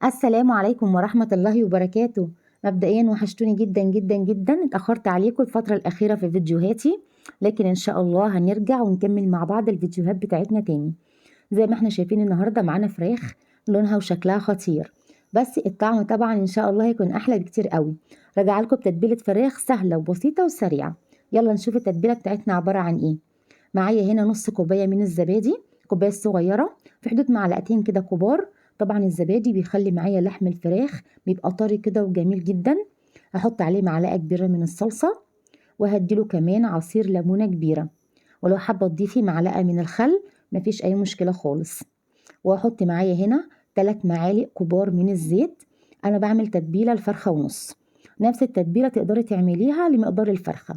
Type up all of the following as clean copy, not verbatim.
السلام عليكم ورحمة الله وبركاته. مبدئيا وحشتوني جدا جدا جدا، اتأخرت عليكم الفترة الأخيرة في فيديوهاتي، لكن إن شاء الله هنرجع ونكمل مع بعض الفيديوهات بتاعتنا تاني. زي ما احنا شايفين النهاردة معانا فراخ لونها وشكلها خطير، بس الطعم طبعا إن شاء الله هيكون أحلى بكتير قوي. راجعه لكم بتتبيلة فراخ سهلة وبسيطة وسريعة. يلا نشوف التتبيلة بتاعتنا عبارة عن إيه. معايا هنا نص كوباية من الزبادي، كوباية صغيرة في حدود معلقتين كده كبار. طبعا الزبادي بيخلي معايا لحم الفراخ بيبقى طري كده وجميل جدا. هحط عليه معلقة كبيرة من الصلصة، وهديله كمان عصير ليمونة كبيرة، ولو حابة تضيفي معلقة من الخل مفيش أي مشكلة خالص. وهحط معايا هنا 3 معالق كبار من الزيت. أنا بعمل تتبيلة الفرخة ونص، نفس التتبيلة تقدري تعمليها لمقدار الفرخة.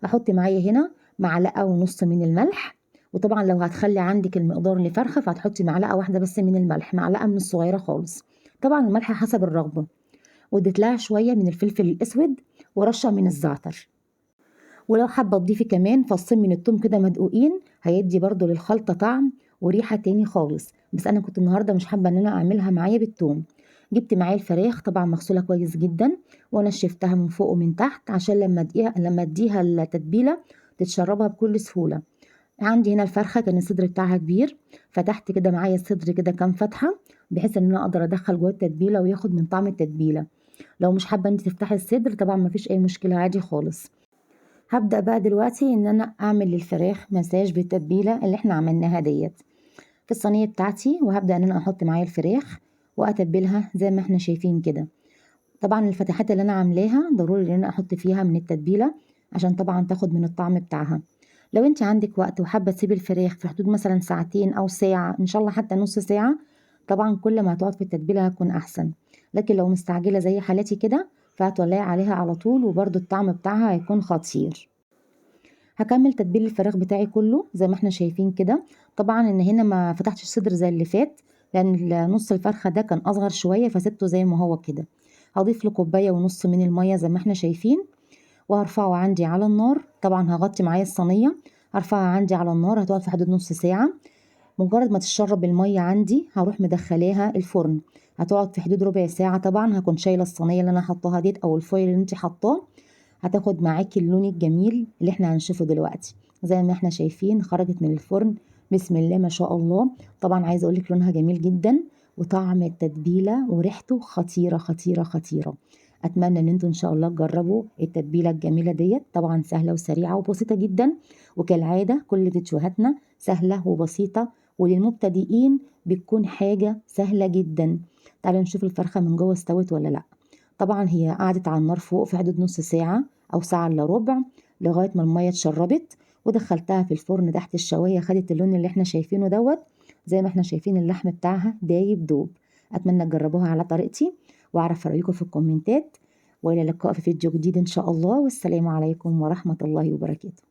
هحط معايا هنا معلقة ونص من الملح، وطبعا لو هتخلي عندك المقدار لفرخة فهتحطي معلقة واحدة بس من الملح، معلقة من الصغيرة خالص. طبعا الملح حسب الرغبة. واديت لها شوية من الفلفل الأسود ورشة من الزعتر. ولو حابة تضيفي كمان فصين من التوم كده مدقوقين، هيدي برضو للخلطة طعم وريحة تاني خالص، بس أنا كنت النهاردة مش حابة إن أنا أعملها معايا بالتوم. جبت معايا الفراخ طبعا مغسولة كويس جدا، ونشفتها من فوق ومن تحت عشان لما اديها التتبيلة تتشربها بكل سهولة. عندي هنا الفرخة كان الصدر بتاعها كبير، فتحت كده معايا الصدر كده كام فتحة، بحيث ان انا اقدر ادخل جوه التتبيلة وياخد من طعم التتبيلة. لو مش حابة انت تفتحي الصدر طبعا مفيش اي مشكلة، عادي خالص. هبدأ بقى دلوقتي ان انا اعمل للفراخ مساج بالتتبيلة اللي احنا عملناها ديت في الصينية بتاعتي، وهبدأ ان انا احط معايا الفراخ واتبلها زي ما احنا شايفين كده. طبعا الفتحات اللي انا عاملاها ضروري ان انا احط فيها من التتبيلة عشان طبعا تاخد من الطعم بتاعها. لو انت عندك وقت وحابة تسيبي الفراخ في حدود مثلا ساعتين او ساعة، ان شاء الله حتى نص ساعة، طبعا كل ما هتقعد في التتبيلة هتكون احسن. لكن لو مستعجلة زي حالتي كده فهتولعي عليها على طول، وبرده الطعم بتاعها هيكون خطير. هكمل تتبيل الفراخ بتاعي كله زي ما احنا شايفين كده. طبعا ان هنا ما فتحتش الصدر زي اللي فات، لان نص الفرخة ده كان اصغر شوية فسبته زي ما هو كده. هضيف له كوباية ونص من المية زي ما احنا شايفين، وهرفعه عندي على النار. طبعا هغطي معايا الصينية، هرفعها عندي على النار هتقعد في حدود نص ساعة. مجرد ما تشرب المية عندي هروح مدخلاها الفرن، هتقعد في حدود ربع ساعة. طبعا هكون شايلة الصينية اللي انا حطاها ديت او الفويل اللي انت حطاه، هتاخد معاكي اللون الجميل اللي احنا هنشوفه دلوقتي. زي ما احنا شايفين خرجت من الفرن بسم الله ما شاء الله. طبعا عايزه اقولك لونها جميل جدا، وطعم التتبيله وريحته خطيره خطيره خطيره. اتمنى ان انتوا ان شاء الله تجربوا التتبيله الجميله ديت، طبعا سهله وسريعه وبسيطه جدا. وكالعاده كل فيديوهاتنا سهله وبسيطه، وللمبتدئين بتكون حاجه سهله جدا. تعالوا نشوف الفرخه من جوه استوت ولا لا. طبعا هي قعدت على النار فوق في حدود نص ساعة أو ساعة إلا ربع، لغاية ما المية اتشربت. ودخلتها في الفرن تحت الشواية، خدت اللون اللي احنا شايفينه دوت. زي ما احنا شايفين اللحم بتاعها دايب دوب. أتمنى تجربوها على طريقتي، وأعرف رأيكم في الكومنتات. وإلى اللقاء في فيديو جديد إن شاء الله، والسلام عليكم ورحمة الله وبركاته.